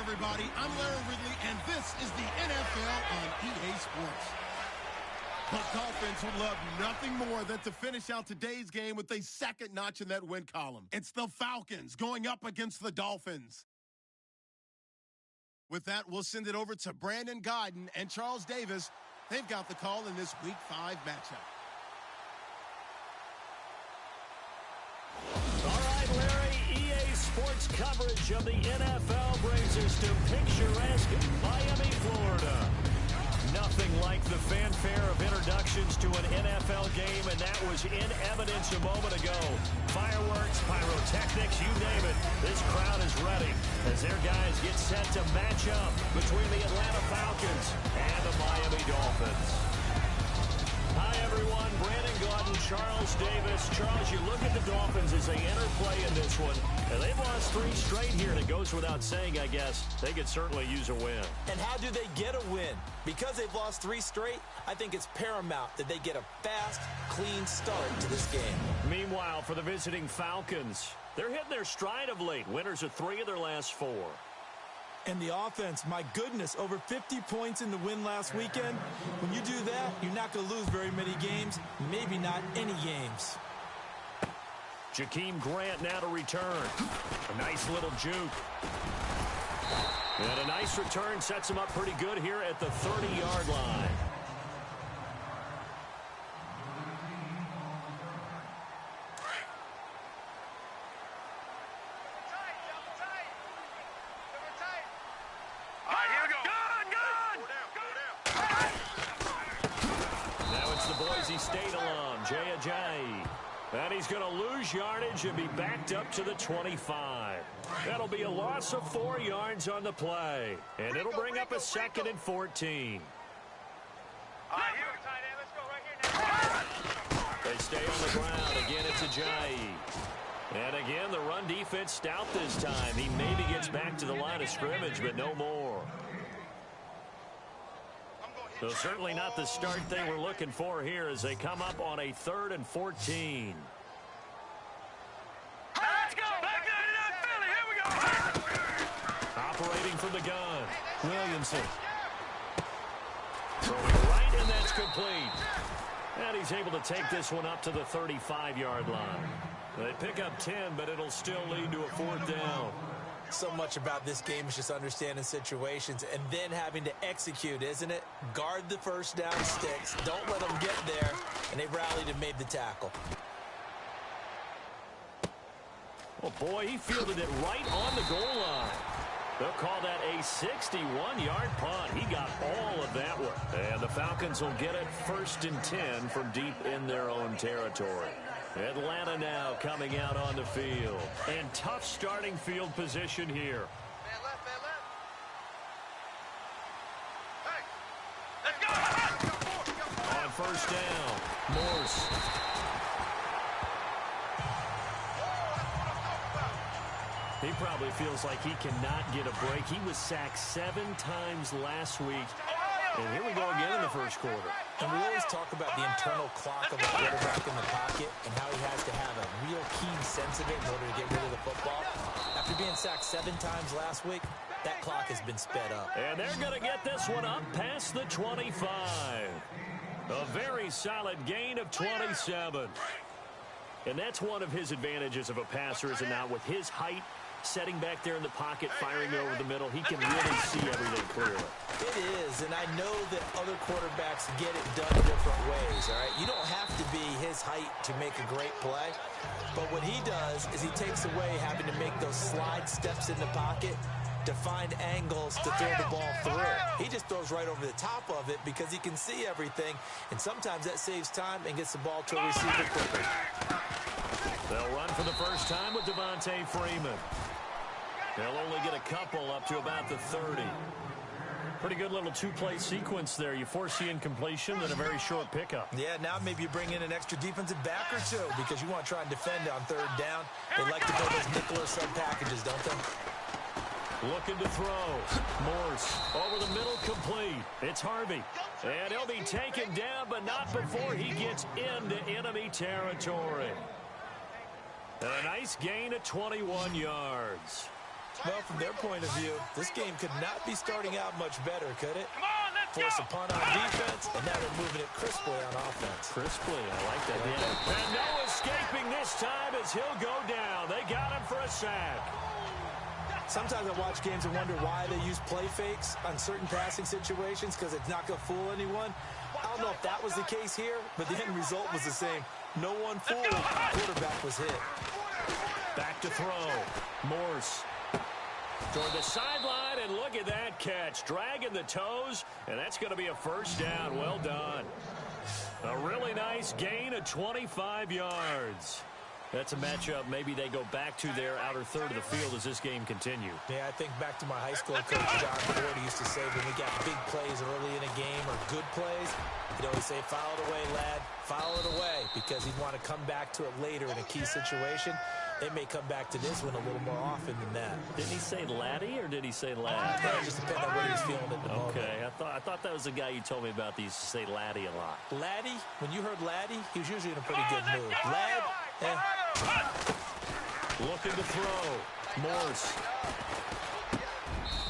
everybody. I'm Larry Ridley, and this is the NFL on EA Sports. The Dolphins would love nothing more than to finish out today's game with a second notch in that win column. It's the Falcons going up against the Dolphins. With that, we'll send it over to Brandon Gaudin and Charles Davis. They've got the call in this Week 5 matchup. All right, Larry, EA Sports coverage of the NFL brings us to picturesque Miami, Florida. Nothing like the fanfare of introductions to an NFL game, and that was in evidence a moment ago. Fireworks, pyrotechnics, you name it. This crowd is ready as their guys get set to match up between the Atlanta Falcons and the Miami Dolphins. Hi, everyone. Brandon Gaudin, Charles Davis. Charles, you look at the Dolphins as they enter play in this one, and they've lost 3 straight here, and it goes without saying, I guess, they could certainly use a win. And how do they get a win? Because they've lost 3 straight, I think it's paramount that they get a fast, clean start to this game. Meanwhile, for the visiting Falcons, they're hitting their stride of late. Winners of 3 of their last 4. And the offense, my goodness, over 50 points in the win last weekend. When you do that, you're not going to lose very many games, maybe not any games. Jakeem Grant now to return. A nice little juke. And a nice return sets him up pretty good here at the 30-yard line. State alum, Jay Ajayi. And he's going to lose yardage and be backed up to the 25. That'll be a loss of 4 yards on the play. And it'll bring up a 2nd and 14. They stay on the ground. Again, it's Ajayi. And again, the run defense stout this time. He maybe gets back to the line of scrimmage, but no more. So certainly not the start they were looking for here as they come up on a 3rd and 14. Let's go! Back to Philly! Here we go! Operating from the gun, Williamson. Throwing right, and that's complete. And he's able to take this one up to the 35-yard line. They pick up 10, but it'll still lead to a 4th down. So much about this game is just understanding situations and then having to execute, isn't it? Guard the first down sticks. Don't let them get there. And they rallied and made the tackle. Oh, boy, he fielded it right on the goal line. They'll call that a 61-yard punt. He got all of that one. And the Falcons will get it 1st and 10 from deep in their own territory. Atlanta now coming out on the field. And tough starting field position here. Man left, man left. Hey, let's go. On 1st down, Morse. He probably feels like he cannot get a break. He was sacked 7 times last week. And here we go again in the first quarter. And we always talk about the internal clock of a quarterback in the pocket and how he has to have a real keen sense of it in order to get rid of the football. After being sacked 7 times last week, that clock has been sped up. And they're going to get this one up past the 25. A very solid gain of 27. And that's one of his advantages of a passer, is it not? With his height, setting back there in the pocket, firing over the middle, he can really see everything clearly. It is, and I know that other quarterbacks get it done different ways, all right? You don't have to be his height to make a great play, but what he does is he takes away having to make those slide steps in the pocket to find angles to throw the ball through. He just throws right over the top of it because he can see everything, and sometimes that saves time and gets the ball to a receiver quicker. They'll run for the first time with Devontae Freeman. They'll only get a couple up to about the 30. Pretty good little 2-play sequence there. You force the incompletion, then a very short pickup. Yeah, now maybe you bring in an extra defensive back or 2 because you want to try and defend on 3rd down. They like to go those nickel or sub packages, don't they? Looking to throw. Morse over the middle, complete. It's Harvey. And he'll be taken down, but not before he gets into enemy territory. And a nice gain of 21 yards. Well, from their point of view, this game could not be starting out much better, could it? Come on, let's go. Force a punt on defense, and now they're moving it crisply on offense. Crisply, I like that. Yeah. And no escaping this time as he'll go down. They got him for a sack. Sometimes I watch games and wonder why they use play fakes on certain passing situations because it's not going to fool anyone. I don't know if that was the case here, but the end result was the same. No one fooled. The quarterback was hit. Back to throw. Morse toward the sideline, and look at that catch. Dragging the toes, and that's going to be a first down. Well done. A really nice gain of 25 yards. That's a matchup maybe they go back to their outer third of the field as this game continues. Yeah, I think back to my high school coach, John Ford. He used to say when we got big plays early in a game or good plays, he'd always say, file it away, lad, file it away, because he'd want to come back to it later in a key situation. They may come back to this one a little more often than that. Didn't he say laddie or did he say lad? It just depends on what he was feeling at the moment. Okay, I thought that was the guy you told me about. He used to say laddie a lot. Laddie, when you heard laddie, he was usually in a pretty good mood. Lad, Looking to throw. Morse.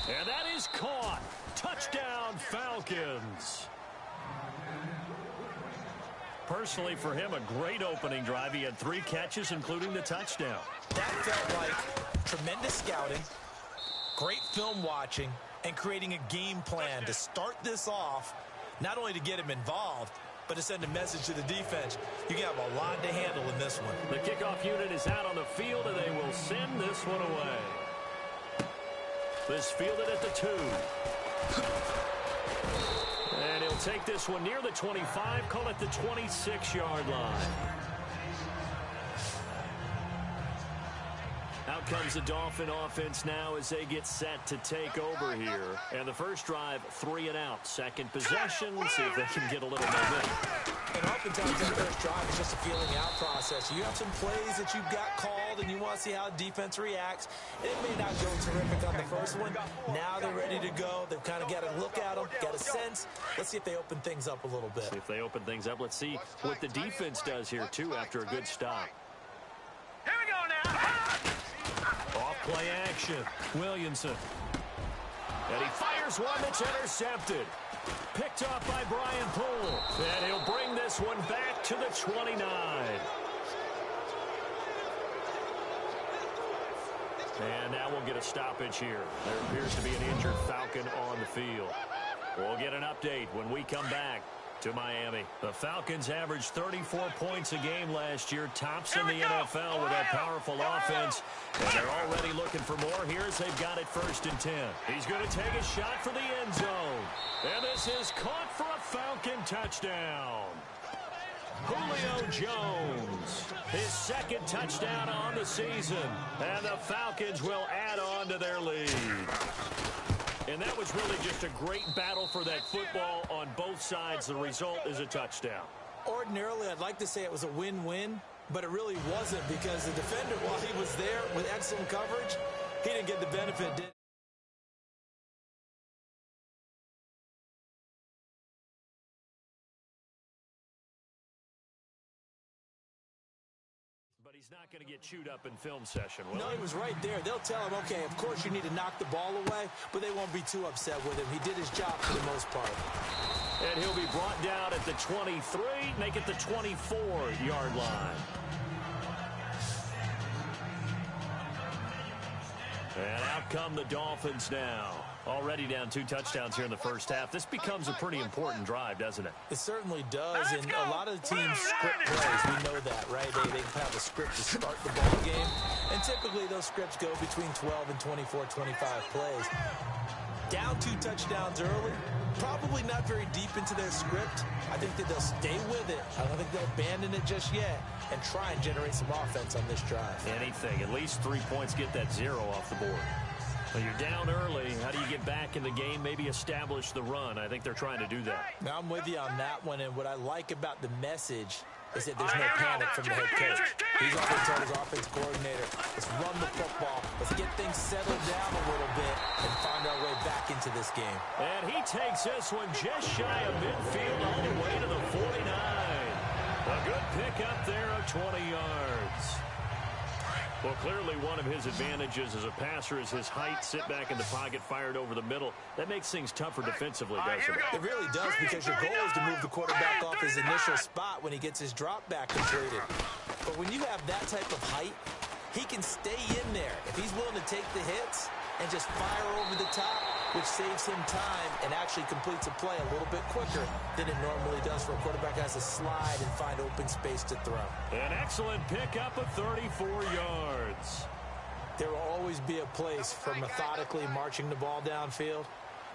And that is caught. Touchdown, Falcons. Personally, for him, a great opening drive. He had 3 catches, including the touchdown. That felt like tremendous scouting, great film watching, and creating a game plan to start this off, not only to get him involved, but to send a message to the defense. You have a lot to handle in this one. The kickoff unit is out on the field, and they will send this one away. This fielded at the 2. And he'll take this one near the 25, call it the 26-yard line. Out comes the Dolphin offense now as they get set to take over here. And the first drive, 3 and out. Second possession, see if they can get a little momentum. And oftentimes that first drive is just a feeling out process. You have some plays that you've got called and you want to see how defense reacts. And it may not go terrific on the first one. Now they're ready to go. They've kind of got to look at them, got a sense. Let's see if they open things up a little bit. See if they open things up. Let's see what the defense does here, too, after a good stop. Here we go now. Off-play action. Williamson. And he fires one that's intercepted. Picked off by Brian Poole. And he'll bring this one back to the 29. And now we'll get a stoppage here. There appears to be an injured Falcon on the field. We'll get an update when we come back to Miami. The Falcons averaged 34 points a game last year, tops in the NFL with that powerful offense. And they're already looking for more here as they've got it 1st and 10. He's going to take a shot for the end zone. And this is caught for a Falcon touchdown. Julio Jones, his 2nd touchdown on the season. And the Falcons will add on to their lead. And that was really just a great battle for that football on both sides. The result is a touchdown. Ordinarily, I'd like to say it was a win-win, but it really wasn't because the defender, while he was there with excellent coverage, he didn't get the benefit, did he? But he's not going to get chewed up in film session, will No, he? he was right there. They'll tell him, okay, of course you need to knock the ball away, but they won't be too upset with him. He did his job for the most part. And he'll be brought down at the 23, make it the 24-yard line. And out come the Dolphins now. Already down 2 touchdowns here in the first half. This becomes a pretty important drive, doesn't it? It certainly does, and a lot of the teams script plays. We know that, right? They have a script to start the ball game, and typically those scripts go between 12 and 24, 25 plays. Down 2 touchdowns early, probably not very deep into their script. I think that they'll stay with it. I don't think they'll abandon it just yet and try and generate some offense on this drive. Anything, at least 3 points, get that 0 off the board. Well, you're down early. How do you get back in the game, maybe establish the run? I think they're trying to do that. Now, I'm with you on that one, and what I like about the message is that there's no panic from the head coach. He's already told his offense coordinator, let's run the football, let's get things settled down a little bit and find our way back into this game. And he takes this one just shy of midfield all the way to the 49. A good pickup there of 20 yards. Well, clearly one of his advantages as a passer is his height. Sit back in the pocket, fired over the middle. That makes things tougher defensively, doesn't it? It really does, because your goal is to move the quarterback off his initial spot when he gets his drop back completed. But when you have that type of height, he can stay in there. If he's willing to take the hits and just fire over the top, which saves him time and actually completes a play a little bit quicker than it normally does for a quarterback who has to slide and find open space to throw. An excellent pickup of 34 yards. There will always be a place for methodically marching the ball downfield,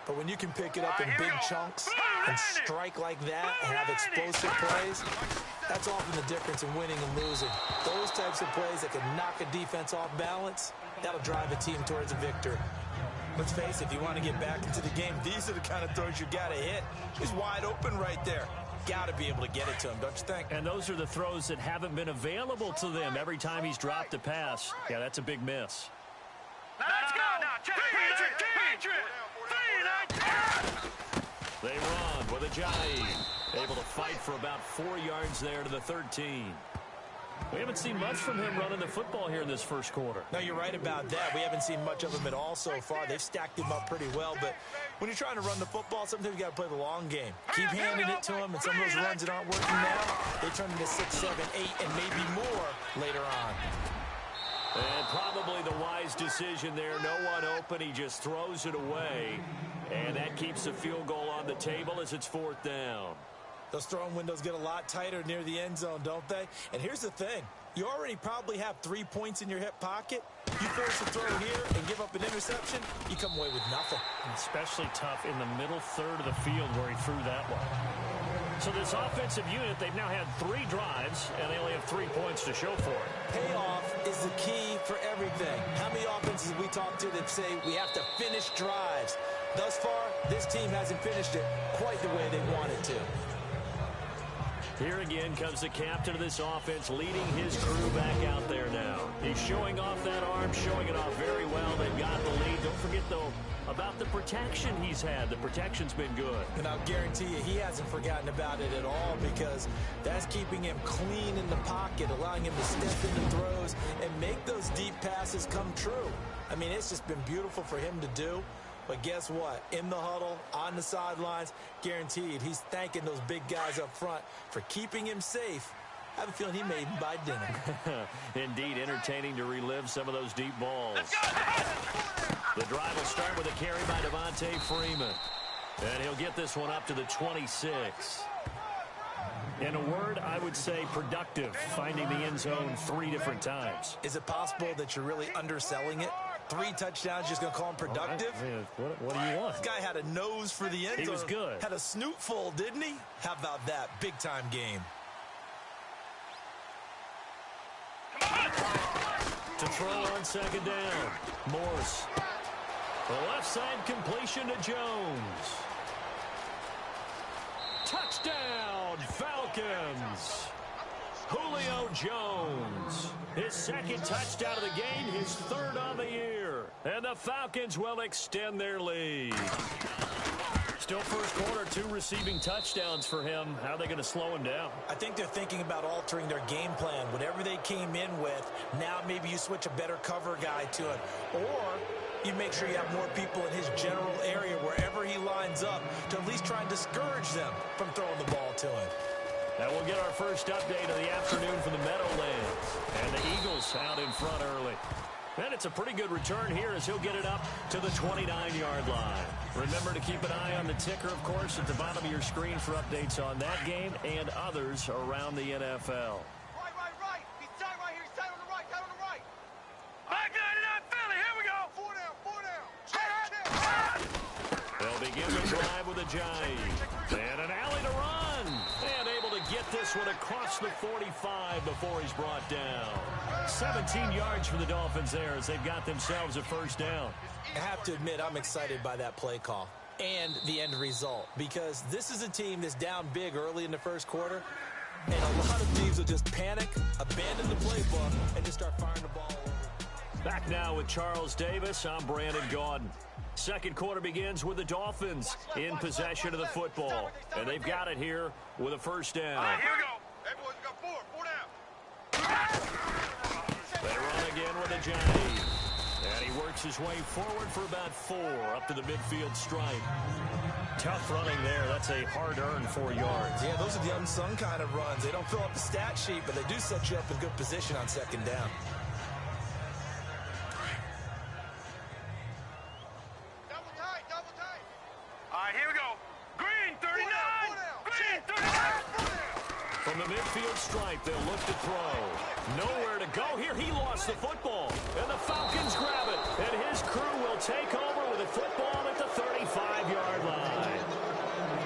but when you can pick it up in big chunks and strike like that and have explosive plays, that's often the difference in winning and losing. Those types of plays that can knock a defense off balance, that'll drive a team towards a victory. Let's face it, if you want to get back into the game, these are the kind of throws you got to hit. He's wide open right there. Got to be able to get it to him, don't you think? And those are the throws that haven't been available to them every time he's dropped a pass. Yeah, that's a big miss. Let's go now. They run with Ajayi. Able to fight for about 4 yards there to the 13. We haven't seen much from him running the football here in this first quarter. No, you're right about that. We haven't seen much of him at all so far. They've stacked him up pretty well, but when you're trying to run the football, sometimes you got to play the long game. Keep handing it to him, and some of those runs that aren't working now, they turn into 6, 7, 8, and maybe more later on. And probably the wise decision there. No one open. He just throws it away, and that keeps the field goal on the table as it's 4th down. Those throwing windows get a lot tighter near the end zone, don't they? And here's the thing. You already probably have 3 points in your hip pocket. You force a throw here and give up an interception, you come away with nothing. Especially tough in the middle third of the field where he threw that one. So this offensive unit, they've now had 3 drives, and they only have 3 points to show for it. Payoff is the key for everything. How many offenses have we talked to that say we have to finish drives? Thus far, this team hasn't finished it quite the way they wanted to. Here again comes the captain of this offense, leading his crew back out there now. He's showing off that arm, showing it off very well. They've got the lead. Don't forget, though, about the protection he's had. The protection's been good. And I'll guarantee you he hasn't forgotten about it at all, because that's keeping him clean in the pocket, allowing him to step into throws and make those deep passes come true. I mean, it's just been beautiful for him to do. But guess what? In the huddle, on the sidelines, guaranteed he's thanking those big guys up front for keeping him safe. I have a feeling he may even buy dinner. Indeed, entertaining to relive some of those deep balls. The drive will start with a carry by Devontae Freeman. And he'll get this one up to the 26. In a word, I would say productive, finding the end zone 3 different times. Is it possible that you're really underselling it? 3 touchdowns, just going to call him productive? What do you want? This guy had a nose for the end zone. He was good. Had a snoot full, didn't he? How about that? Big-time game. To throw on second down. Morse. The left side completion to Jones. Touchdown, Falcons. Julio Jones. His 2nd touchdown of the game, his 3rd on the year. And the Falcons will extend their lead. Still first quarter, 2 receiving touchdowns for him. How are they going to slow him down? I think they're thinking about altering their game plan. Whatever they came in with, now maybe you switch a better cover guy to it. Or you make sure you have more people in his general area wherever he lines up to at least try and discourage them from throwing the ball to him. And we'll get our first update of the afternoon from the Meadowlands. And the Eagles out in front early. And it's a pretty good return here as he'll get it up to the 29-yard line. Remember to keep an eye on the ticker, of course, at the bottom of your screen for updates on that game and others around the NFL. Right. He's tight right here. He's tight on the right. Back line it up, Philly. Here we go. 4 down. Check. They'll begin the drive with Ajayi. And an alley to run. And able to get this one across the 45 before he's brought down. 17 yards for the Dolphins there as they've got themselves a first down. I have to admit, I'm excited by that play call and the end result, because this is a team that's down big early in the first quarter, and a lot of teams will just panic, abandon the playbook, and just start firing the ball over. Back now with Charles Davis. I'm Brandon Gaudin. Second quarter begins with the Dolphins in possession of the football. And they've got it here with a first down. All right, here we go. Hey, boys, we got 4 down. They run again Ajayi. And he works his way forward for about 4 up to the midfield stripe. Tough running there. That's a hard-earned 4 yards. Yeah, those are the unsung kind of runs. They don't fill up the stat sheet, but they do set you up in good position on second down. Double tight, double tight. All right, here we go. Green, 39. Green, 39. From the midfield stripe, they'll look to throw. Nowhere to go here. He lost the football. And the Falcons grab it. And his crew will take over with a football at the 35-yard line.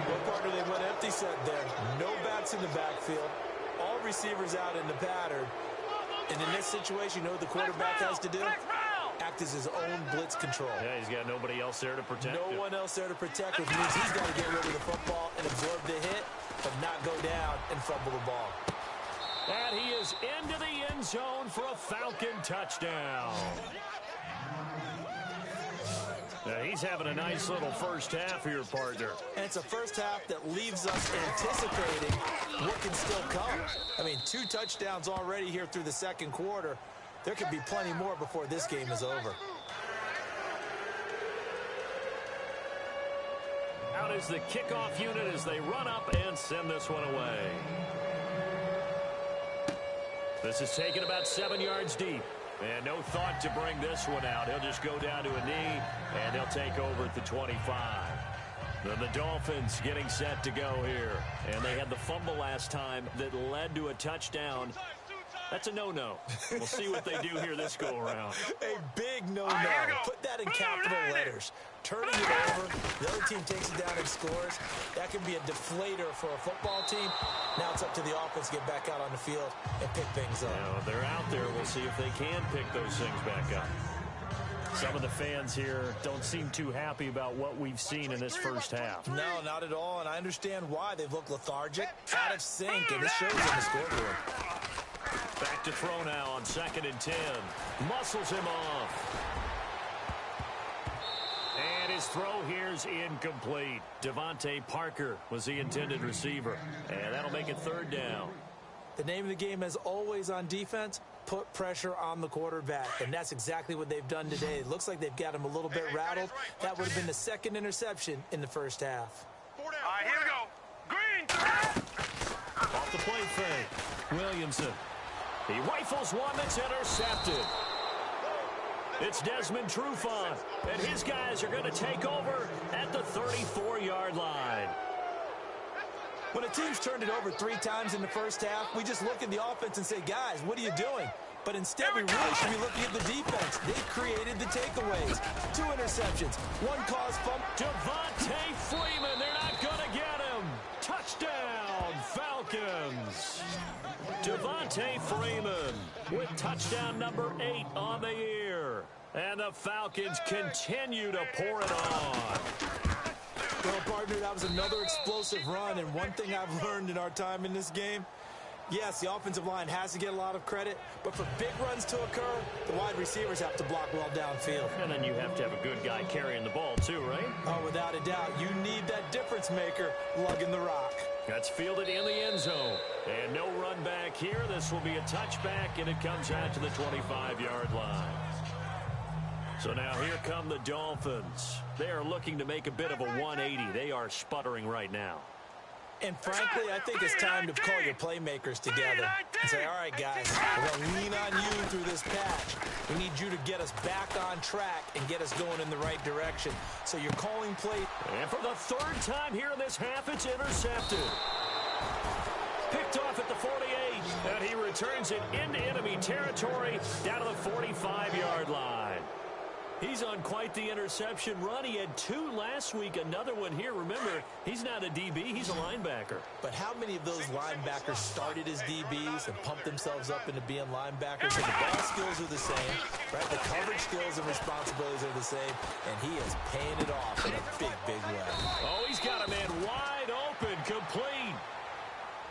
Well, partner, they went empty set there. No backs in the backfield. All receivers out in the pattern. And in this situation, you know what the quarterback has to do? Act as his own blitz control. Yeah, he's got nobody else there to protect him. No one else there to protect, which means he's got to get rid of the football and absorb the hit, but not go down and fumble the ball. And he is into the end zone for a Falcon touchdown. Now, he's having a nice little first half here, partner. And it's a first half that leaves us anticipating what can still come. I mean, 2 touchdowns already here through the second quarter. There could be plenty more before this game is over. Out is the kickoff unit as they run up and send this one away. This is taken about 7 yards deep. And no thought to bring this one out. He'll just go down to a knee, and he'll take over at the 25. Then the Dolphins getting set to go here. And they had the fumble last time that led to a touchdown. That's a no-no. We'll see what they do here this go-around. A big no-no. Put that in capital letters. Turning it over, the other team takes it down and scores. That can be a deflator for a football team. Now it's up to the offense to get back out on the field and pick things up. Now, they're out there. We'll see if they can pick those things back up. Some of the fans here don't seem too happy about what we've seen in this first half. No, not at all, and I understand why. They've looked lethargic, out of sync, and this shows on the scoreboard. Back to throw now on 2nd and 10. Muscles him off. And his throw here's incomplete. Devontae Parker was the intended receiver. And that'll make it 3rd down. The name of the game, as always on defense, put pressure on the quarterback. And that's exactly what they've done today. It looks like they've got him a little bit rattled. That would have been the 2nd interception in the first half. All right, here we go. Green. Off the play fake. Williamson. He rifles one that's intercepted. It's Desmond Trufant, and his guys are going to take over at the 34-yard line. When a team's turned it over 3 times in the first half, we just look at the offense and say, guys, what are you doing? But instead, we really should be looking at the defense. They created the takeaways. 2 interceptions, 1 caused fumble. Devontae Freeman, they're not going to get him. Touchdown, Falcons. Devontae Freeman with touchdown number 8 on the year. And the Falcons continue to pour it on. Well, partner, that was another explosive run, and one thing I've learned in our time in this game, yes, the offensive line has to get a lot of credit, but for big runs to occur, the wide receivers have to block well downfield. And then you have to have a good guy carrying the ball too, right? Oh, without a doubt. You need that difference maker lugging the rock. That's fielded in the end zone. And no run back here. This will be a touchback, and it comes out to the 25-yard line. So now here come the Dolphins. They are looking to make a bit of a 180. They are sputtering right now. And frankly, I think it's time to call your playmakers together and say, all right, guys, we're going to lean on you through this patch. We need you to get us back on track and get us going in the right direction. So you're calling play. And for the 3rd time here in this half, it's intercepted. Picked off at the 48, and he returns it into enemy territory down to the 45-yard line. He's on quite the interception run. He had 2 last week, another one here. Remember, he's not a DB, he's a linebacker. But how many of those linebackers started as DBs and pumped themselves up into being linebackers? And the ball skills are the same, right? The coverage skills and responsibilities are the same, and he is paying it off in a big, big way. Oh, he's got a man wide open, complete.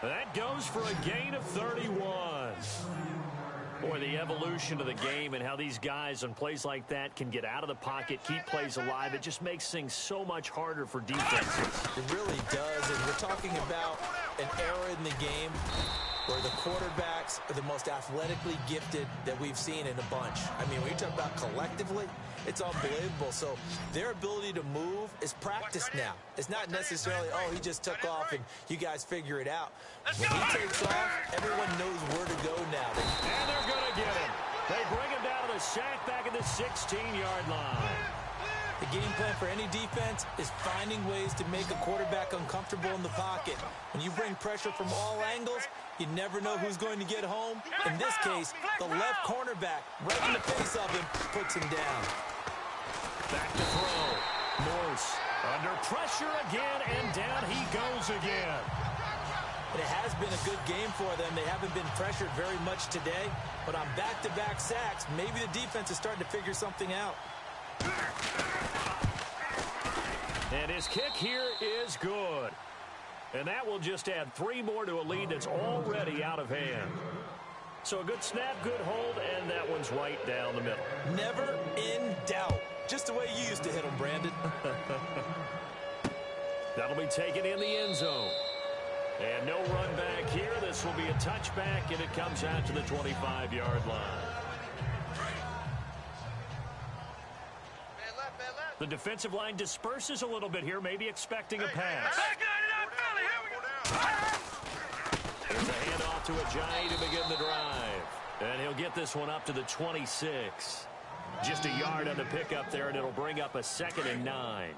That goes for a gain of 31. Boy, the evolution of the game and how these guys on plays like that can get out of the pocket, keep plays alive, it just makes things so much harder for defenses. It really does, and we're talking about an era in the game where the quarterbacks are the most athletically gifted that we've seen in a bunch. I mean, when you talk about collectively, it's unbelievable. So their ability to move is practiced now. It's not necessarily, oh, he just took off and you guys figure it out. When he takes off, everyone knows where to go now. And they're going to get him. They bring him down to the sack back at the 16-yard line. The game plan for any defense is finding ways to make a quarterback uncomfortable in the pocket. When you bring pressure from all angles, you never know who's going to get home. In this case, the left cornerback, right in the face of him, puts him down. Back to throw. Morse under pressure again, and down he goes again. It has been a good game for them. They haven't been pressured very much today, but on back-to-back sacks, maybe the defense is starting to figure something out. And his kick here is good. And that will just add 3 more to a lead that's already out of hand. So a good snap, good hold, and that one's right down the middle. Never in doubt. Just the way you used to hit them, Brandon. That'll be taken in the end zone. And no run back here. This will be a touchback, and it comes out to the 25-yard line. The defensive line disperses a little bit here, maybe expecting a pass. There's a handoff to Ajayi to begin the drive. And he'll get this one up to the 26. Just a yard on the pickup there, and it'll bring up a 2nd and 9.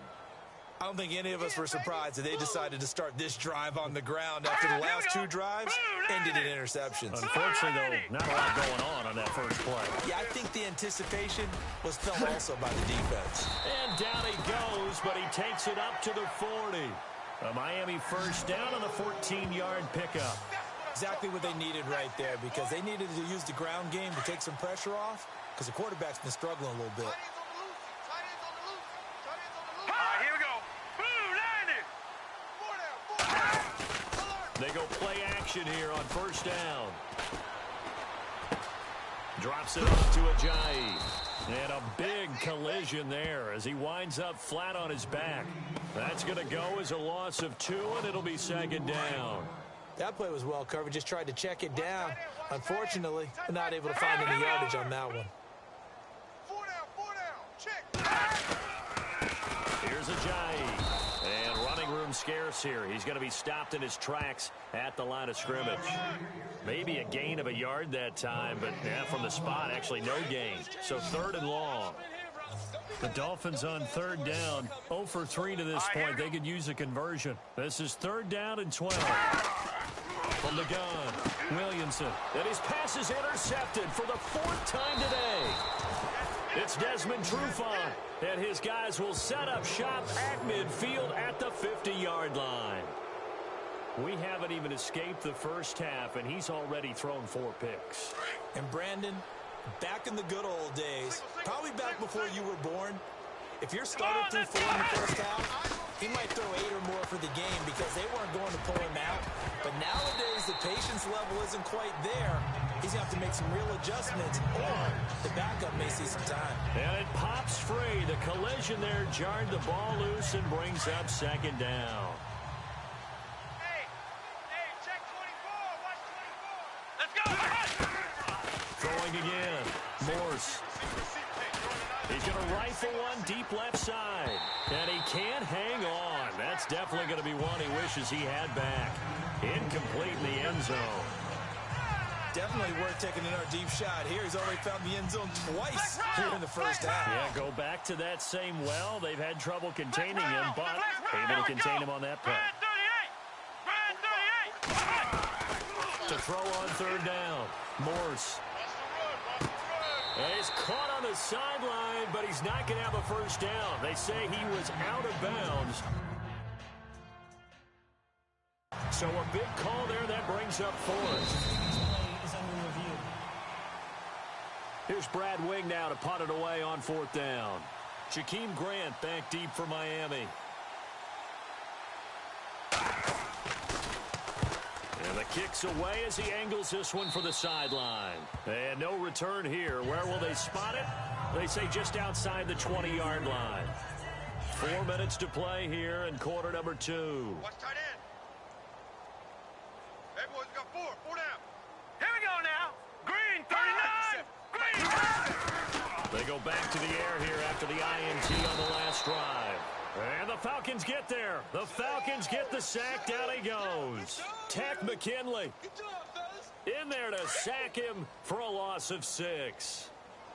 I don't think any of us were surprised that they decided to start this drive on the ground after the last 2 drives ended in interceptions. Unfortunately, though, not a lot going on that first play. Yeah, I think the anticipation was felt also by the defense. And down he goes, but he takes it up to the 40. A Miami first down on the 14-yard pickup. Exactly what they needed right there, because they needed to use the ground game to take some pressure off, because the quarterback's been struggling a little bit. They go play action here on first down. Drops it off to Ajayi. And a big collision there as he winds up flat on his back. That's going to go as a loss of 2, and it'll be 2nd down. That play was well covered. Just tried to check it down. Unfortunately, we're not able to find any yardage on that one. 4 down, check. Here's Ajayi. And running room scarce here. He's going to be stopped in his tracks at the line of scrimmage. Maybe a gain of a yard that time, but yeah, from the spot, actually no gain. So 3rd and long. The Dolphins on 3rd down, 0 for 3 to this point. They could use a conversion. This is 3rd down and 12. From the gun, Williamson. And his pass is intercepted for the 4th time today. It's Desmond Trufant, and his guys will set up shop at midfield at the 50-yard line. We haven't even escaped the first half, and he's already thrown 4 picks. And Brandon, back in the good old days, probably back before you were born, if your starter threw 4 in the first half, he might throw 8 or more for the game because they weren't going to pull him out. But nowadays, the patience level isn't quite there. He's going to have to make some real adjustments, or the backup may see some time. And it pops free. The collision there jarred the ball loose and brings up 2nd down. Hey, check 24. Watch 24. Let's go. Throwing again. Morse. He's going to rifle one deep left side. And he can't hang on. That's definitely going to be one he wishes he had back. Incomplete in the end zone. Definitely worth taking another deep shot here. He's already found the end zone twice here in the first half. Yeah, go back to that same well. They've had trouble containing him, but able to contain him on that play. To throw on 3rd down. Morse. And he's caught on the sideline, but he's not going to have a first down. They say he was out of bounds. So a big call there that brings up 4th. Here's Brad Wing now to punt it away on 4th down. Jakeem Grant back deep for Miami. And the kick's away as he angles this one for the sideline. And no return here. Where will they spot it? They say just outside the 20-yard line. 4 minutes to play here in quarter number 2. Watch tight end. Hey, boys, we got 4 down. go back to the air here after the INT on the last drive. And the Falcons get there. The Falcons get the sack. Down he goes. Takk McKinley in there to sack him for a loss of 6.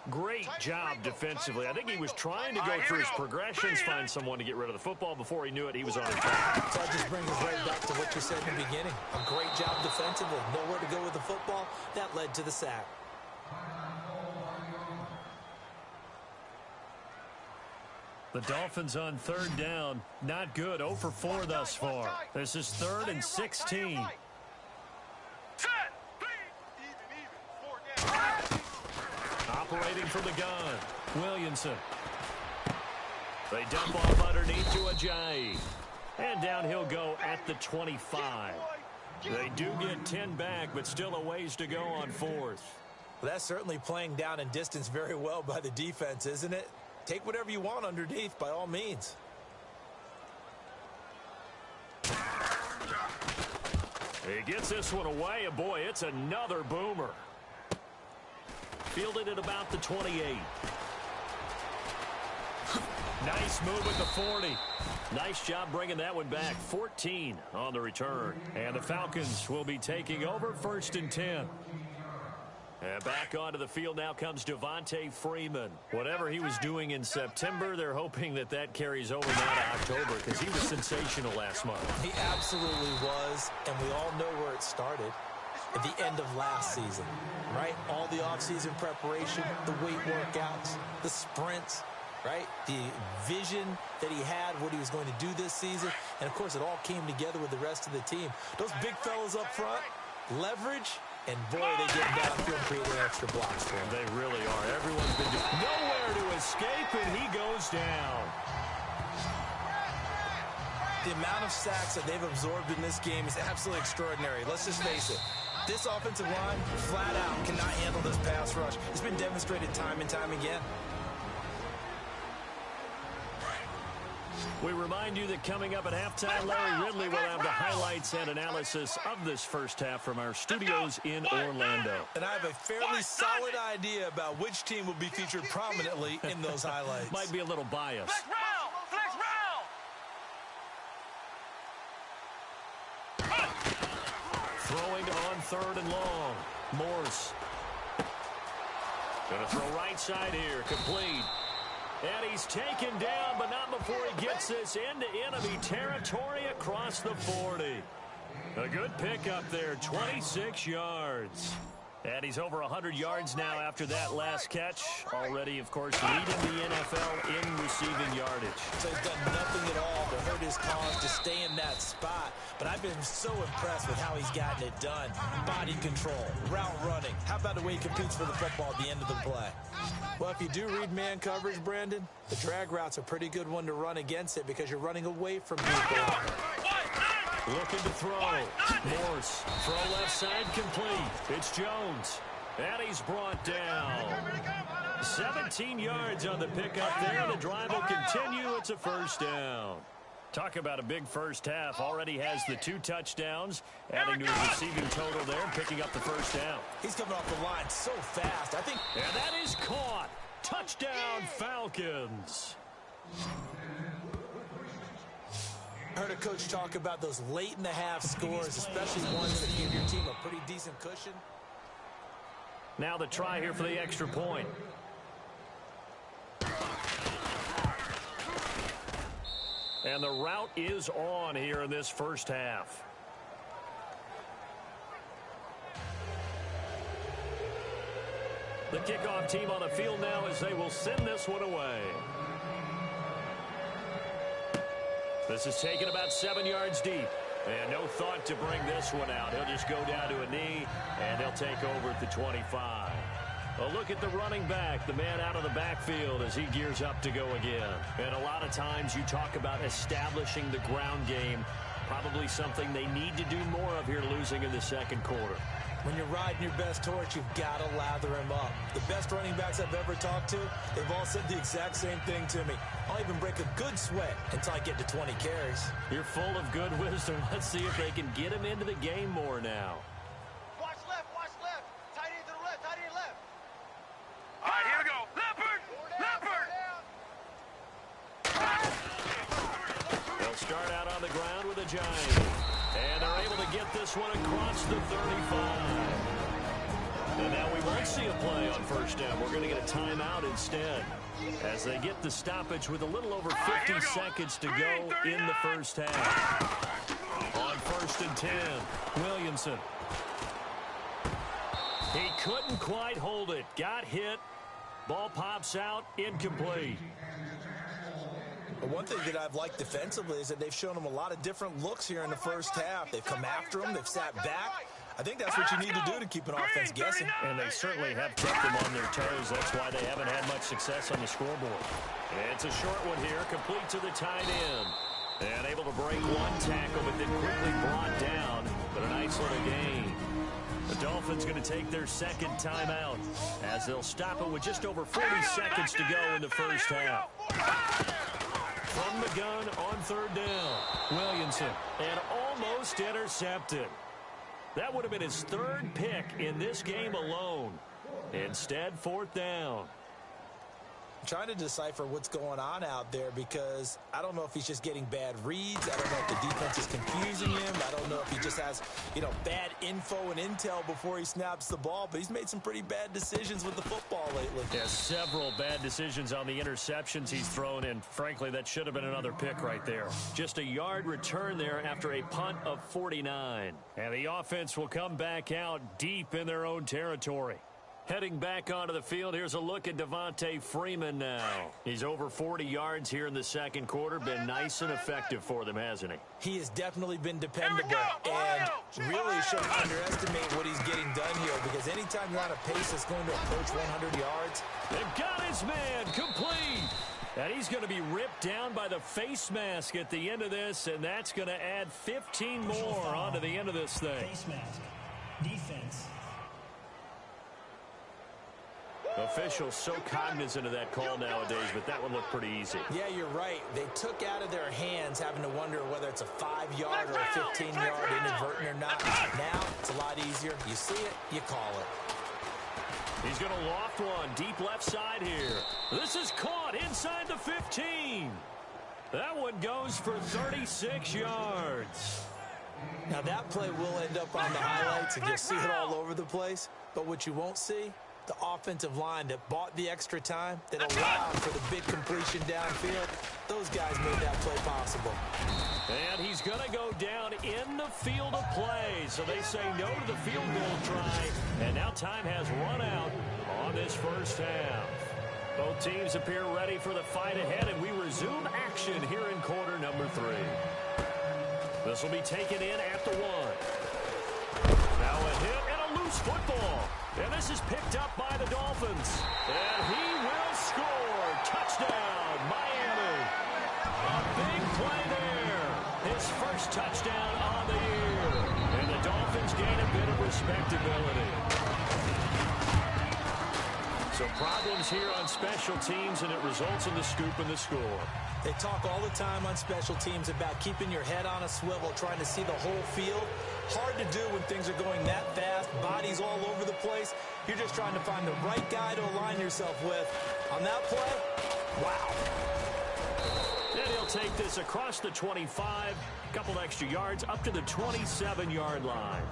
Great job defensively. I think he was trying to go through his progressions, find someone to get rid of the football. Before he knew it, he was on his back. So that just brings us right back to what you said in the beginning. A great job defensively. Nowhere to go with the football. That led to the sack. The Dolphins on 3rd down. Not good. 0 for 4 thus far. This is 3rd and 16. Operating from the gun. Williamson. They dump off underneath to Ajayi. And down he'll go at the 25. They do get 10 back, but still a ways to go on 4th. Well, that's certainly playing down in distance very well by the defense, isn't it? Take whatever you want underneath, by all means. He gets this one away, and boy, it's another boomer. Fielded at about the 28. Nice move at the 40. Nice job bringing that one back. 14 on the return. And the Falcons will be taking over 1st and 10. And back onto the field now comes Devontae Freeman. Whatever he was doing in September, they're hoping that that carries over now to October because he was sensational last month. He absolutely was, and we all know where it started. At the end of last season, right? All the offseason preparation, the weight workouts, the sprints, right? The vision that he had, what he was going to do this season. And, of course, it all came together with the rest of the team. Those big fellas up front, leverage, and, boy, they get downfield and create extra blocks for him. They really are. Everyone's been doing nowhere to escape, and he goes down. The amount of sacks that they've absorbed in this game is absolutely extraordinary. Let's just face it. This offensive line, flat out, cannot handle this pass rush. It's been demonstrated time and time again. We remind you that coming up at halftime, Larry Ridley will have the highlights and analysis of this first half from our studios in Orlando. And I have a fairly solid idea about which team will be featured prominently in those highlights. Might be a little biased. Flex round! Throwing on 3rd and long. Morse. Gonna throw right side here. Complete. And he's taken down, but not before he gets this into enemy territory across the 40. A good pickup there, 26 yards. And he's over 100 yards now after that last catch. Already, of course, leading the NFL in receiving yardage. So he's done nothing at all to hurt his cause to stay in that spot. But I've been so impressed with how he's gotten it done. Body control, route running. How about the way he competes for the football at the end of the play? Well, if you do read man coverage, Brandon, the drag route's a pretty good one to run against it because you're running away from people. Looking to throw. Morse. Throw left side complete. It's Jones. And he's brought down. 17 yards on the pickup there. The drive will continue. It's a first down. Talk about a big first half. Already has the 2 touchdowns. Adding to his receiving total there. Picking up the first down. He's coming off the line so fast. And that is caught. Touchdown, Falcons. I heard a coach talk about those late-in-the-half scores, especially ones that give your team a pretty decent cushion. Now the try here for the extra point. And the route is on here in this first half. The kickoff team on the field now as they will send this one away. This is taken about 7 yards deep. And no thought to bring this one out. He'll just go down to a knee, and he'll take over at the 25. A look at the running back, the man out of the backfield as he gears up to go again. And a lot of times you talk about establishing the ground game. Probably something they need to do more of here losing in the second quarter. When you're riding your best torch, you've got to lather him up. The best running backs I've ever talked to, they've all said the exact same thing to me. I'll even break a good sweat until I get to 20 carries. You're full of good wisdom. Let's see if they can get him into the game more now. Watch left, watch left. Tight end to the left, tight end left. All right, here we go. Leopard! the Giants. And they're able to get this one across the 35. And now we won't see a play on first down. We're going to get a timeout instead as they get the stoppage with a little over 50 seconds to go in the first half. On 1st and 10, Williamson. He couldn't quite hold it. Got hit. Ball pops out. Incomplete. One thing that I've liked defensively is that they've shown him a lot of different looks here in the first half. They've come after him. They've sat back. I think that's what you need to do to keep an offense guessing. And they certainly have kept them on their toes. That's why they haven't had much success on the scoreboard. It's a short one here, complete to the tight end. And able to break one tackle, but then quickly brought down. But a nice little gain. The Dolphins going to take their second timeout as they'll stop it with just over 40 seconds to go in the first half. From the gun on 3rd down, Williamson, and almost intercepted. That would have been his 3rd pick in this game alone. Instead, 4th down. I'm trying to decipher what's going on out there because I don't know if he's just getting bad reads. I don't know if the defense is confusing him. I don't know if he just has, bad info and intel before he snaps the ball. But he's made some pretty bad decisions with the football lately. Yeah, several bad decisions on the interceptions he's thrown in. Frankly, that should have been another pick right there. Just a yard return there after a punt of 49. And the offense will come back out deep in their own territory. Heading back onto the field, here's a look at Devontae Freeman now. He's over 40 yards here in the second quarter. Been nice and effective for them, hasn't he? He has definitely been dependable and really shouldn't underestimate what he's getting done here because anytime you're on a pace that's going to approach 100 yards. They've got his man complete. And he's going to be ripped down by the face mask at the end of this, and that's going to add 15 more onto the end of this thing. Face mask. Defense. Officials so cognizant of that call nowadays, but that one looked pretty easy. Yeah, you're right. They took out of their hands having to wonder whether it's a 5-yard or a 15-yard inadvertent or not. Now, it's a lot easier. You see it, you call it. He's going to loft one deep left side here. This is caught inside the 15. That one goes for 36 yards. Now, that play will end up on the highlights, and you'll see it all over the place. But what you won't see, the offensive line that bought the extra time, that allowed for the big completion downfield, those guys made that play possible. And he's going to go down in the field of play. So they say no to the field goal try. And now time has run out on this first half. Both teams appear ready for the fight ahead, and we resume action here in quarter number 3. This will be taken in at the 1. Now a hit and a loose football. And this is picked up by the Dolphins. And he will score. Touchdown, Miami. A big play there. His first touchdown on the year. And the Dolphins gain a bit of respectability. So problems here on special teams, and it results in the scoop and the score. They talk all the time on special teams about keeping your head on a swivel, trying to see the whole field. Hard to do when things are going that fast, bodies all over the place. You're just trying to find the right guy to align yourself with. On that play, wow. And he'll take this across the 25, a couple extra yards, up to the 27-yard line.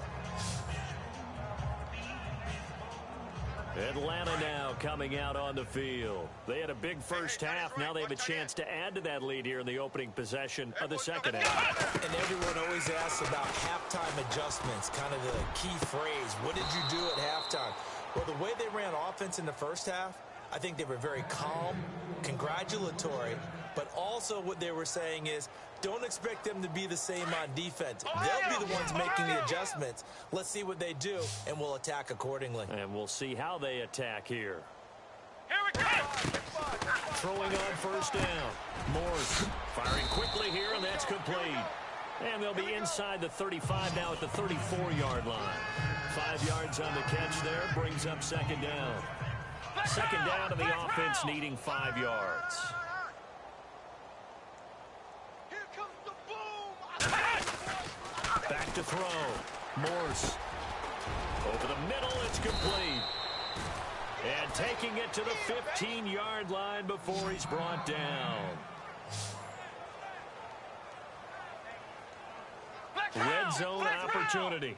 Atlanta now coming out on the field. They had a big first half. Now they have a chance to add to that lead here in the opening possession of the second half. And everyone always asks about halftime adjustments, kind of the key phrase. What did you do at halftime? Well, the way they ran offense in the first half, I think they were very calm, congratulatory, but also what they were saying is, don't expect them to be the same on defense. They'll be the ones making the adjustments. Let's see what they do, and we'll attack accordingly. And we'll see how they attack here. Here we go! Throwing on first down. Morse firing quickly here, and that's complete. And they'll be inside the 35 now at the 34-yard line. 5 yards on the catch there, brings up second down. Second down to the offense, needing 5 yards. Back to throw. Morse. Over the middle, it's complete. And taking it to the 15-yard line before he's brought down. Red zone opportunity.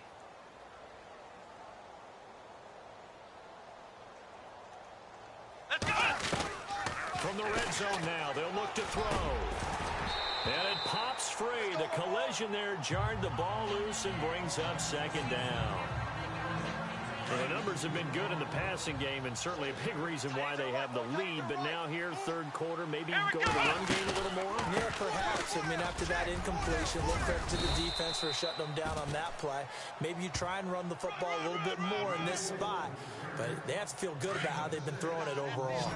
From the red zone now, they'll look to throw. And it pops free. The collision there jarred the ball loose and brings up second down. Well, the numbers have been good in the passing game and certainly a big reason why they have the lead. But now here, third quarter, maybe go to the run game a little more? Yeah, perhaps. I mean, after that incompletion, a little credit to the defense for shutting them down on that play. Maybe you try and run the football a little bit more in this spot. But they have to feel good about how they've been throwing it overall.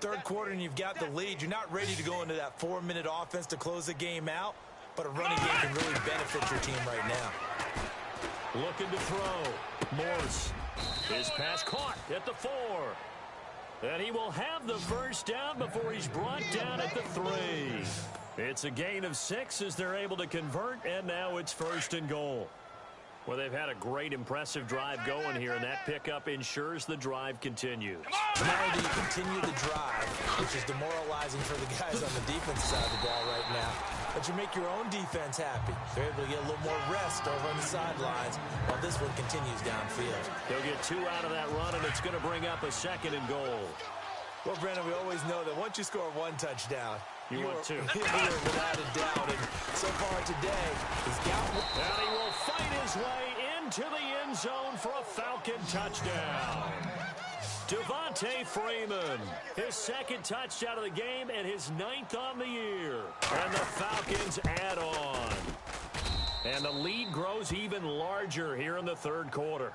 Third quarter and you've got the lead. You're not ready to go into that 4-minute offense to close the game out. But a running game can really benefit your team right now. Looking to throw. Morse. His pass caught at the 4. And he will have the first down before he's brought down at the 3. It's a gain of 6 as they're able to convert, and now it's first and goal. Well, they've had a great, impressive drive going here, and that pickup ensures the drive continues. Now you continue the drive, which is demoralizing for the guys on the defensive side of the ball right now. But you make your own defense happy. They're able to get a little more rest over on the sidelines while this one continues downfield. They'll get 2 out of that run, and it's going to bring up a second and goal. Well, Brandon, we always know that once you score 1 touchdown, you want 2. Without a doubt. And so far today, he's got one. And he will fight his way into the end zone for a Falcon touchdown. Devontae Freeman, his second touchdown of the game and his 9th on the year. And the Falcons add on. And the lead grows even larger here in the third quarter.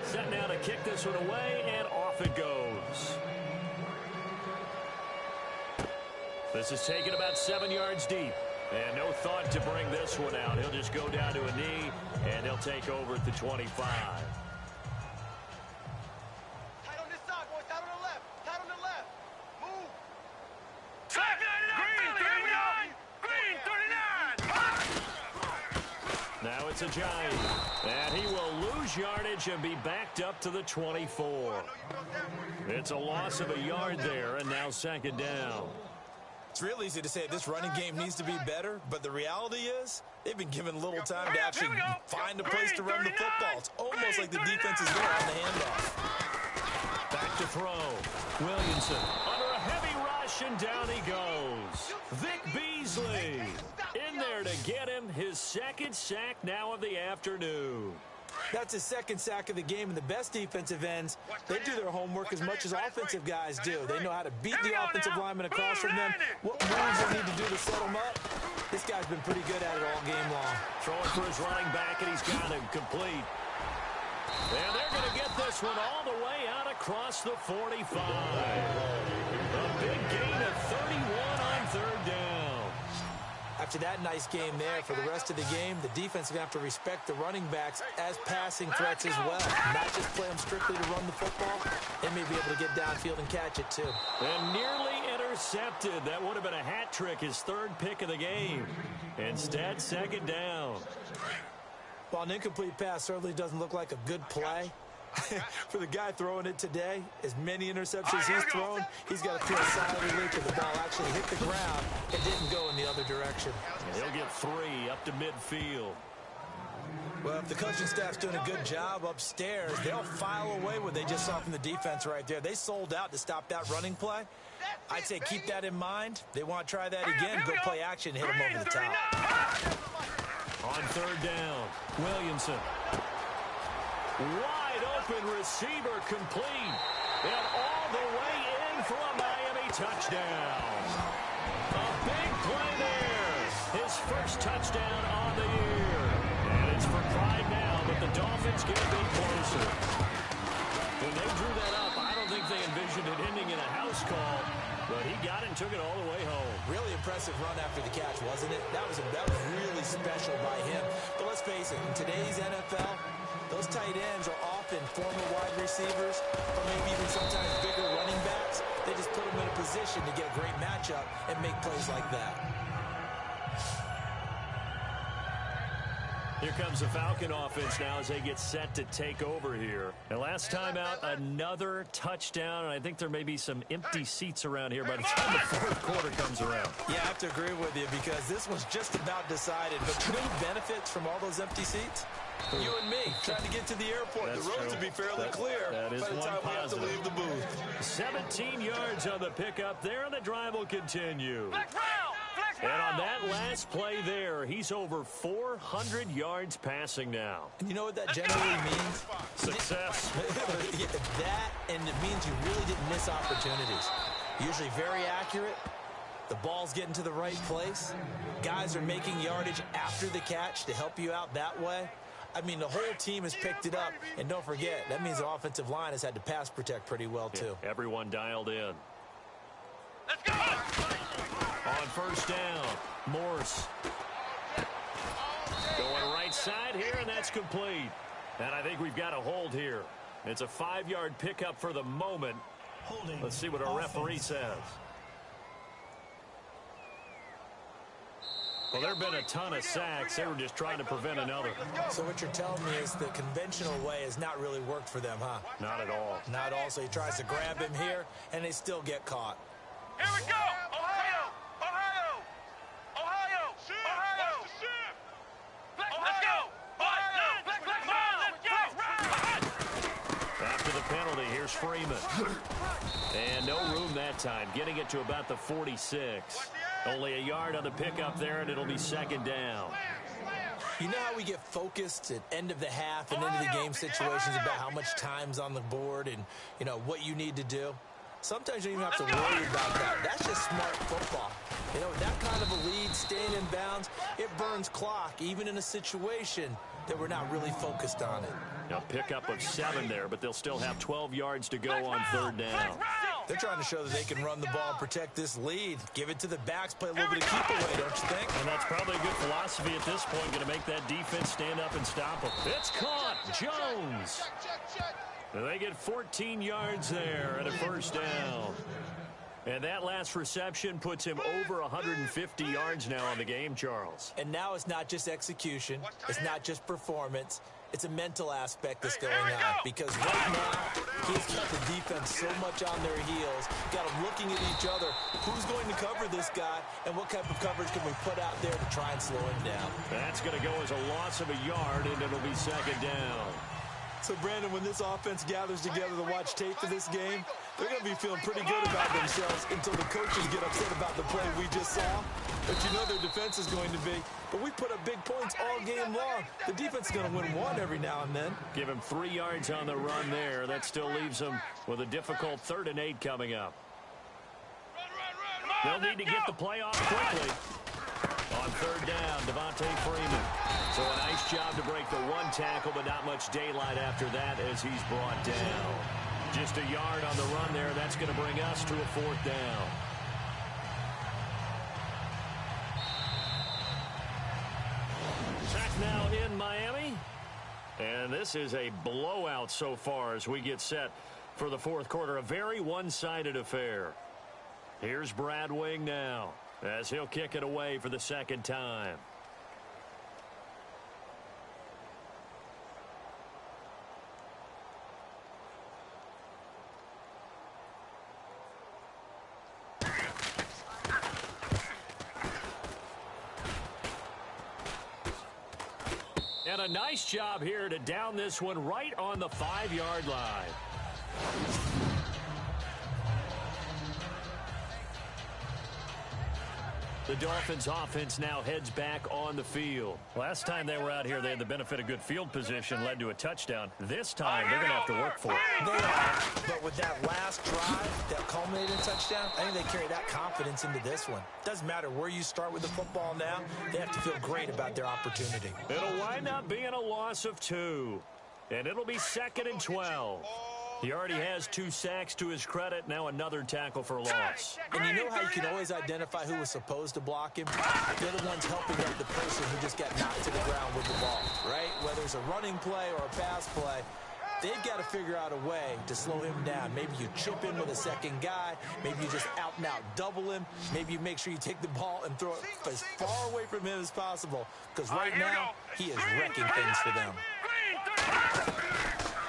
Set now to kick this one away, and off it goes. This is taken about 7 yards deep. And no thought to bring this one out. He'll just go down to a knee, and he'll take over at the 25. Tight on this side, boys. Tight on the left. Tight on the left. Move. Green, 39. Now it's a Giant. And he will lose yardage and be backed up to the 24. It's a loss of a yard there, and now second down. It's real easy to say this running game needs to be better, but the reality is they've been given little time to actually find a place to run the football. It's almost like the defense is there on the handoff. Back to throw. Williamson under a heavy rush, and down he goes. Vic Beasley in there to get him his second sack now of the afternoon. That's his second sack of the game, and the best defensive ends, they do their homework as much as offensive guys do. They know how to beat the offensive lineman across from them, what moves they need to do to set them up. This guy's been pretty good at it all game long. Throwing for his running back, and he's got him complete. And they're going to get this one all the way out across the 45. A big gain of 31 on third down. After that nice game there, for the rest of the game, the defense is going to have to respect the running backs as passing threats as well. Not just play them strictly to run the football. They may be able to get downfield and catch it, too. And nearly intercepted. That would have been a hat trick, his third pick of the game. Instead, second down. Well, an incomplete pass certainly doesn't look like a good play. For the guy throwing it today, as many interceptions he's thrown, he's got to feel a sigh of relief that the ball actually hit the ground and didn't go in the other direction. And he'll get 3 up to midfield. Well, if the coaching staff's doing a good job upstairs, they'll file away what they just saw from the defense right there. They sold out to stop that running play. I'd say keep that in mind. They want to try that again, go play action, hit them over the top. On third down, Williamson. Wide open receiver complete. And all the way in for a Miami touchdown. A big play there. His first touchdown on the year. And it's for pride now, but the Dolphins get a bit closer. When they drew that up, I don't think they envisioned it ending in a house call. But he got it and took it all the way home. Really impressive run after the catch, wasn't it? That was really special by him. But let's face it, in today's NFL, those tight ends are often former wide receivers or maybe even sometimes bigger running backs. They just put them in a position to get a great matchup and make plays like that. Here comes the Falcon offense now as they get set to take over here. And last time out, another touchdown. And I think there may be some empty seats around here by the time the fourth quarter comes around. Yeah, I have to agree with you because this was just about decided. But you know who benefits from all those empty seats? You and me trying to get to the airport. That's the roads true. would be fairly clear that is by the one time we have to positive. leave the booth. 17 yards on the pickup there, and the drive will continue. Flex round! Flex And round! on that last play there, he's over 400 yards passing now. And you know what that generally means? Success. Yeah, that, and it means you really didn't miss opportunities. Usually very accurate. The ball's getting to the right place. Guys are making yardage after the catch to help you out that way. I mean, the whole team has picked it up. And don't forget, that means the offensive line has had to pass protect pretty well, too. Yeah, everyone dialed in. Let's go! On first down, Morse. Going right side here, and that's complete. And I think we've got a hold here. It's a 5-yard pickup for the moment. Holding. Let's see what our referee offense. says. Well, there have been a ton of sacks. They were just trying to prevent another. So what you're telling me is the conventional way has not really worked for them, huh? Not at all. Not all. So he tries to grab him here, and they still get caught. Here we go! Ohio! Ohio! Ohio! Ohio! Let's go! Ohio! Let's go! After the penalty, here's Freeman. And no room that time, getting it to about the 46. Only a yard on the pickup there, and it'll be second down. You know how we get focused at end of the half and into the game situations about how much time's on the board and, you know, what you need to do? Sometimes you don't even have to worry about that. That's just smart football. You know, that kind of a lead, staying in bounds, it burns clock, even in a situation that we're not really focused on it. Now pickup of 7 there, but they'll still have 12 yards to go on third down. They're trying to show that they can run the ball and protect this lead. Give it to the backs, play a little bit of keep away, don't you think? And that's probably a good philosophy at this point, going to make that defense stand up and stop them. It's caught. Jones. And they get 14 yards there at a first down. And that last reception puts him over 150 yards now on the game, Charles. And now it's not just execution. It's not just performance. It's a mental aspect that's going on. Because right now, he's got the defense so much on their heels. Got them looking at each other. Who's going to cover this guy? And what type of coverage can we put out there to try and slow him down? That's going to go as a loss of a yard, and it'll be second down. So, Brandon, when this offense gathers together to watch tape for this game, they're going to be feeling pretty good about themselves until the coaches get upset about the play we just saw. But you know their defense is going to be. But we put up big points all game long. The defense is going to win one every now and then. Give him 3 yards on the run there. That still leaves them with a difficult 3rd and 8 coming up. They'll need to get the play off quickly. On third down, Devontae Freeman. So a nice job to break the 1 tackle, but not much daylight after that as he's brought down. Just a yard on the run there. That's going to bring us to a 4th down. Back now in Miami. And this is a blowout so far as we get set for the 4th quarter. A very one-sided affair. Here's Brad Wing now as he'll kick it away for the 2nd time. And a nice job here to down this one right on the 5-yard line. The Dolphins offense now heads back on the field. Last time they were out here, they had the benefit of good field position, led to a touchdown. This time, they're going to have to work for it. They are, but with that last drive that culminated in touchdown, I think they carry that confidence into this one. Doesn't matter where you start with the football now, they have to feel great about their opportunity. It'll wind up being a loss of 2, and it'll be 2nd and 12. He already has 2 sacks to his credit. Now another tackle for loss. And you know how you can always identify who was supposed to block him? They're the ones helping out the person who just got knocked to the ground with the ball, right? Whether it's a running play or a pass play, They've got to figure out a way to slow him down. Maybe you chip in with a second guy. Maybe you just out-and-out double him. Maybe you make sure you take the ball and throw it as far away from him as possible. Because right now, he is wrecking things for them.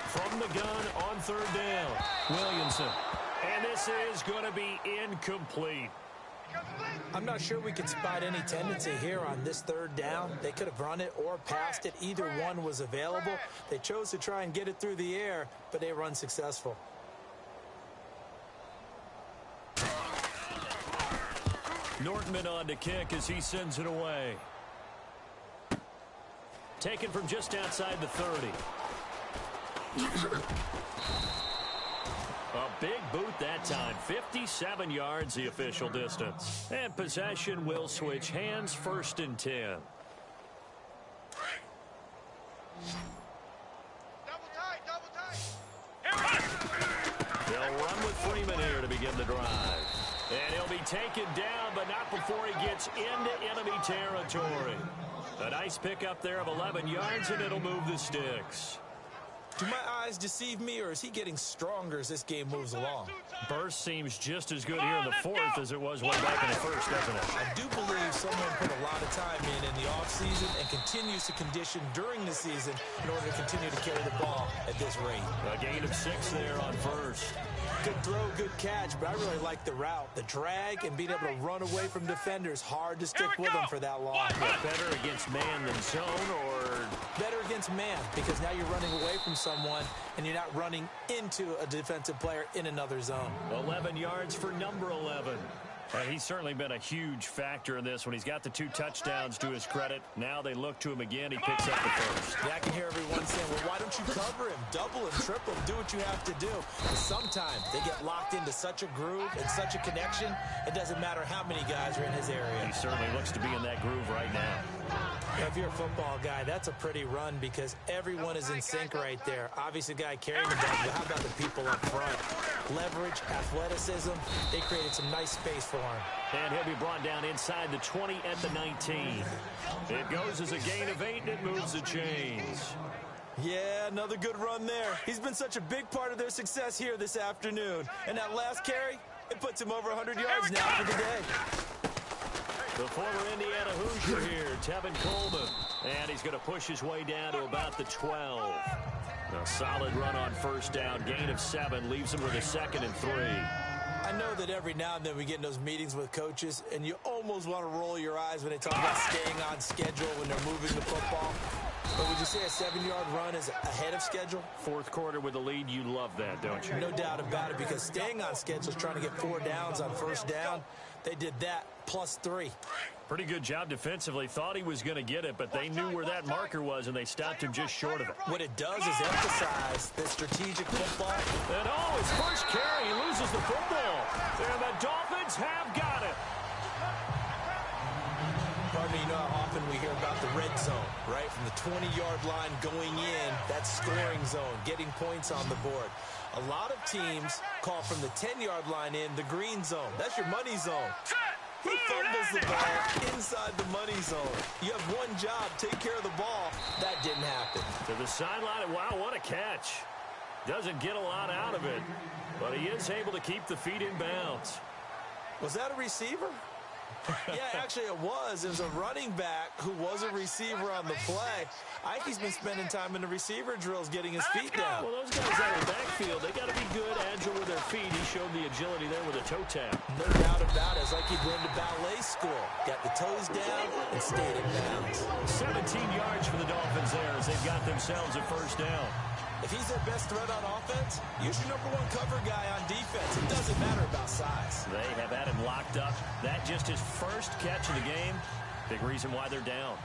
From the gun on third down, Williamson. And this is going to be incomplete. I'm not sure we can spot any tendency here on this third down. They could have run it or passed it. Either one was available. They chose to try and get it through the air, but they were unsuccessful. Nortman on to kick as he sends it away. Taken from just outside the 30. A big boot that time. 57 yards the official distance. And possession will switch hands, 1st and 10. Double tight. They'll run with Freeman here to begin the drive. And he'll be taken down, but not before he gets into enemy territory. A nice pickup there of 11 yards, and it'll move the sticks. Do my eyes deceive me, or is he getting stronger as this game moves along? Burst seems just as good here in the 4th as it was way back in the 1st, doesn't it? I do believe someone put a lot of time in the offseason and continues to condition during the season in order to continue to carry the ball at this rate. A gain of 6 there on 1st. Good throw, good catch, but I really like the route. The drag and being able to run away from defenders, hard to stick with them for that long. Better against man than zone, or better against man, because now you're running away from someone and you're not running into a defensive player in another zone. 11 yards for number 11. He's certainly been a huge factor in this when he's got the 2 touchdowns to his credit. Now they look to him again. He picks up the 1st. Yeah, I can hear everyone saying, well, why don't you cover him? Double him, triple him, do what you have to do. But sometimes they get locked into such a groove and such a connection, it doesn't matter how many guys are in his area. He certainly looks to be in that groove right now. Now, if you're a football guy, that's a pretty run because everyone is in sync right there. Obviously, the guy carrying the ball, but how about the people up front? Leverage, athleticism, they created some nice space for him. And he'll be brought down inside the 20 at the 19. It goes as a gain of 8, and it moves the chains. Yeah, another good run there. He's been such a big part of their success here this afternoon. And that last carry, it puts him over 100 yards now for the day. The former Indiana Hoosier here, Tevin Coleman. And he's going to push his way down to about the 12. A solid run on 1st down. Gain of 7 leaves him with a 2nd and 3. I know that every now and then we get in those meetings with coaches, and you almost want to roll your eyes when they talk about staying on schedule when they're moving the football. But would you say a 7-yard run is ahead of schedule? 4th quarter with a lead, you love that, don't you? No doubt about it, because staying on schedule is trying to get 4 downs on 1st down. They did that plus 3. Pretty good job defensively. Thought he was going to get it, but they knew where that marker was, and they stopped him just short of it. What it does is emphasize the strategic football. And his first carry, he loses the football. And the Dolphins have got it. Pardon me, you know how often we hear about the red zone, right? From the 20-yard line going in, that scoring zone, getting points on the board. A lot of teams call from the 10-yard line in the green zone. That's your money zone. He fumbles the ball inside the money zone. You have one job, take care of the ball. That didn't happen. To the sideline, wow, what a catch. Doesn't get a lot out of it, but he is able to keep the feet in bounds. Was that a receiver? Yeah, actually it was. It was a running back who was a receiver on the play. I think he's been spending time in the receiver drills getting his feet down. Well, those guys out of the backfield, they got to be good, agile with their feet. He showed the agility there with a toe tap. No doubt about it. It's like he'd been to ballet school. Got the toes down and stayed in bounds. 17 yards for the Dolphins there as they've got themselves a 1st down. If he's their best threat on offense, use your #1 cover guy on defense. It doesn't matter about size. They have had him locked up. That just his first catch of the game. Big reason why they're down.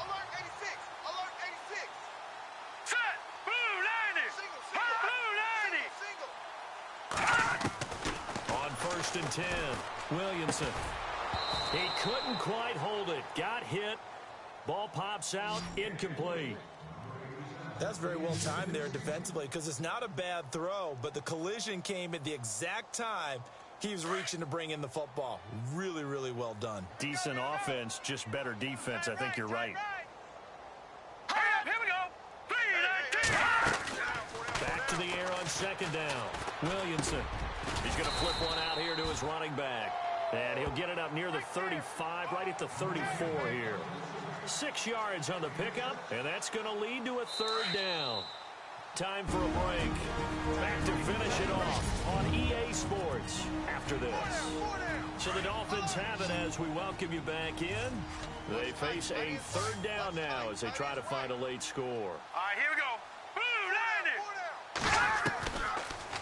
Alert 86! Alert 86! Set! Blue 90! Single! Blue 90! On 1st and 10, Williamson. He couldn't quite hold it. Got hit. Ball pops out. Incomplete. That's very well timed there defensively because it's not a bad throw, but the collision came at the exact time he was reaching to bring in the football. Really, really well done. Decent offense, just better defense. I think you're right. Hurry up! Here we go! 3, 19! the air on second down. Williamson. He's going to flip one out here to his running back. And he'll get it up near the 35, right at the 34 here. 6 yards on the pickup, and that's going to lead to a third down. Time for a break. Back to finish it off on EA Sports after this. So the Dolphins have it as we welcome you back in. They face a third down now as they try to find a late score. All right, here we go. Boom, landed.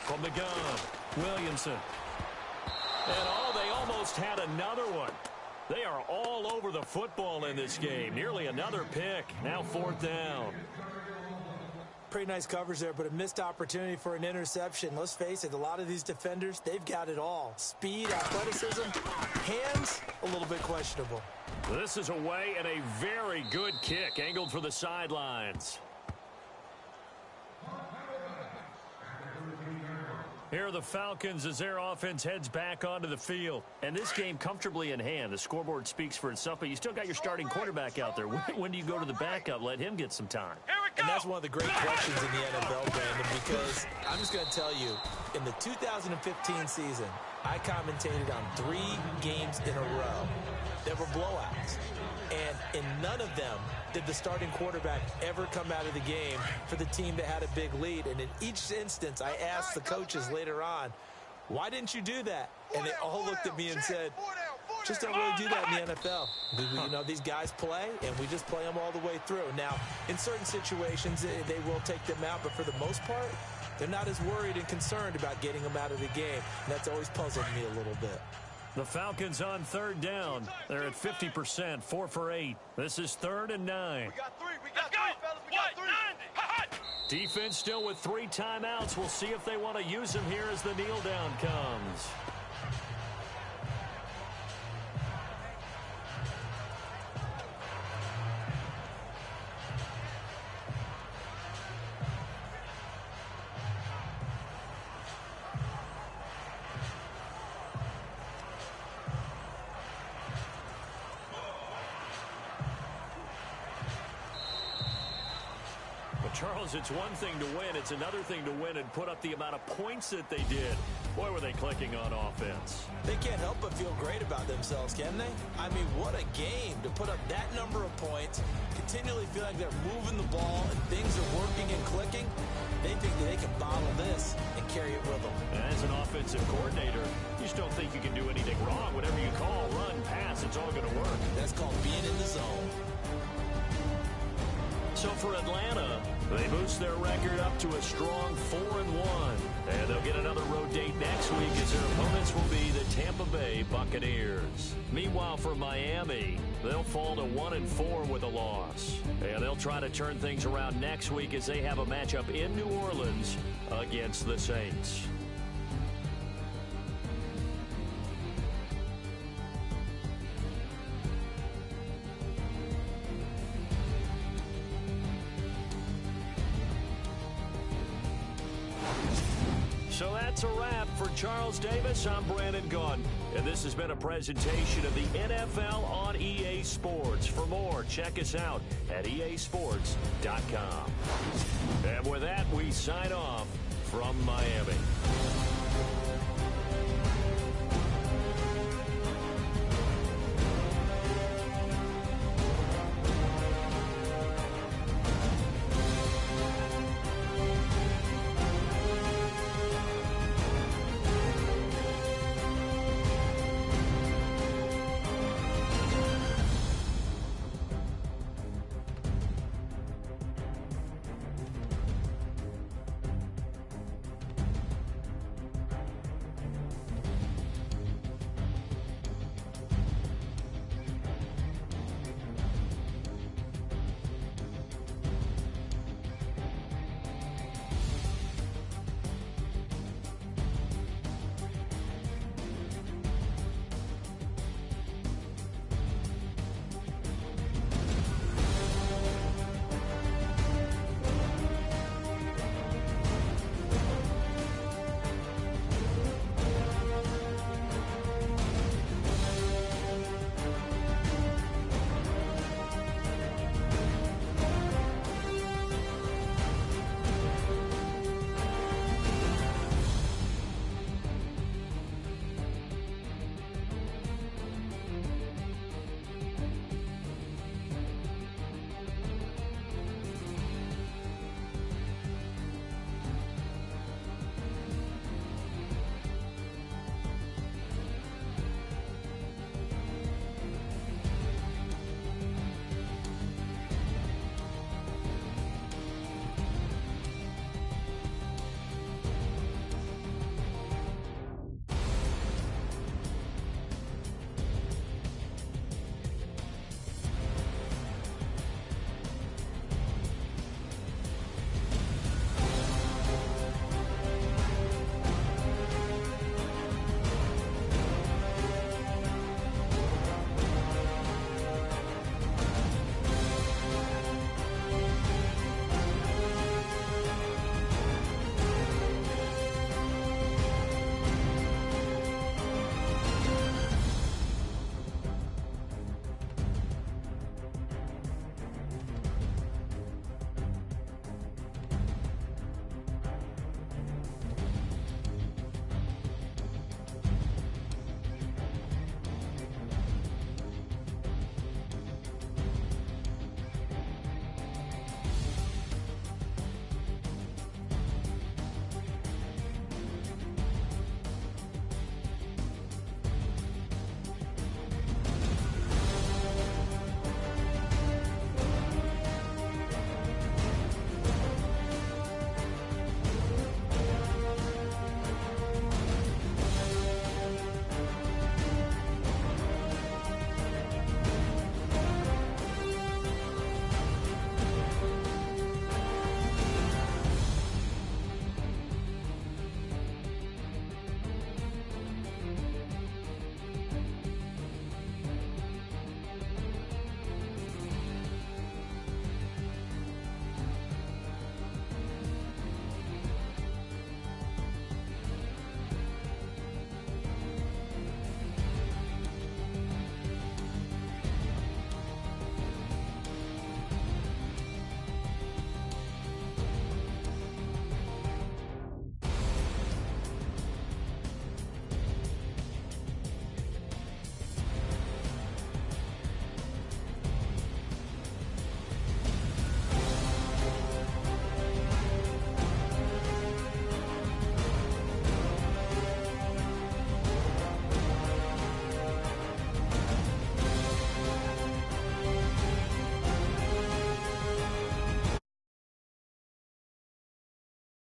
From the gun, Williamson. And they almost had another one. They are all over the football in this game. Nearly another pick. Now fourth down. Pretty nice coverage there, but a missed opportunity for an interception. Let's face it, a lot of these defenders, they've got it all. Speed, athleticism, hands, a little bit questionable. This is away and a very good kick angled for the sidelines. Here are the Falcons as their offense heads back onto the field. And this game comfortably in hand. The scoreboard speaks for itself, but you still got your starting quarterback out there. When do you go to the backup? Let him get some time. And that's one of the great questions in the NFL, Brandon, because I'm just going to tell you, in the 2015 season, I commentated on 3 games in a row that were blowouts. And in none of them did the starting quarterback ever come out of the game for the team that had a big lead. And in each instance, I asked the coaches later on, why didn't you do that? And they all looked at me and said, just don't really do that in the NFL. You know, these guys play, and we just play them all the way through. Now, in certain situations, they will take them out, but for the most part, they're not as worried and concerned about getting them out of the game. And that's always puzzled me a little bit. The Falcons on third down. They're at 50%, 4 for 8. This is 3rd and 9. We got 3, fellas. We got 3. Defense still with 3 timeouts. We'll see if they want to use them here as the kneel down comes. Charles, it's one thing to win. It's another thing to win and put up the amount of points that they did. Boy, were they clicking on offense. They can't help but feel great about themselves, can they? I mean, what a game to put up that number of points, continually feel like they're moving the ball and things are working and clicking. They think that they can bottle this and carry it with them. As an offensive coordinator, you just don't think you can do anything wrong. Whatever you call, run, pass, it's all going to work. That's called being in the zone. So for Atlanta, they boost their record up to a strong 4-1. And they'll get another road date next week as their opponents will be the Tampa Bay Buccaneers. Meanwhile, for Miami, they'll fall to 1-4 with a loss. And they'll try to turn things around next week as they have a matchup in New Orleans against the Saints. So that's a wrap for Charles Davis. I'm Brandon Gaudin, and this has been a presentation of the NFL on EA Sports. For more, check us out at easports.com. And with that, we sign off from Miami.